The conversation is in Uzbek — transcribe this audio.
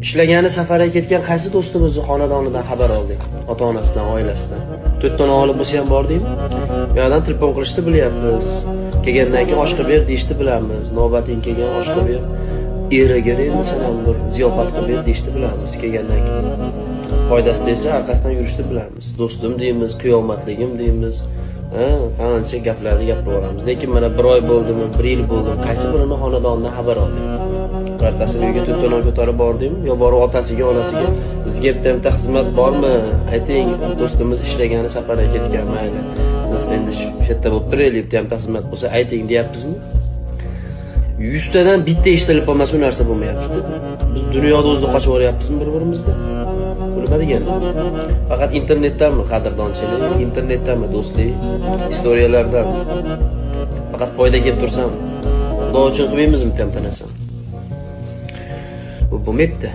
Ishlagani safarga ketgan qaysi do'stimizni xonadonidan xabar oldik? Ota-onasidan, oilasidan. 4 ta o'g'li bo'lsa ham bordingmi? Bu yerdan telefon qilishni bilyapmiz. Kelgandan keyin oshqa ber deyishni bilamiz. Navbating kelgan oshqa ber. Eriga endi sen ham bir ziyofat qilib ber deyishni bilamiz kelgandan keyin. Foydasi esa orqasidan yurishni bilamiz. Do'stim deymiz, qiyomatligim deymiz. Qancha gaplarni gapiraveramiz. Lekin mana 1 oy bo'ldimi, 1 yil bo'ldimi, qaysi birini xonadonidan xabar oldik? Birortasini uyga to'toni ko'tarib bordingmi? Yo borib otasiga, onasiga bizga bitta xizmat bormi? Ayting, do'stimiz ishlagani safarga ketgan mayli. Biz endi shu yerda bo'lib turaylik, bitta xizmat bo'lsa ayting deyapmizmi? 100 tadan bitta eshitilib qolmas bu narsa bo'lmayapti. Biz dunyoda o'zida qochib boryapmizmi bir-birimizdan? Nima degani? Faqat internetdanmi qadrdonchilik, internetdanmi do'stlik, istoriyalardan faqat foyda kelib tursam, xudo uchun qilmaymizmi tam tanasam? Bu bo'lmaydi.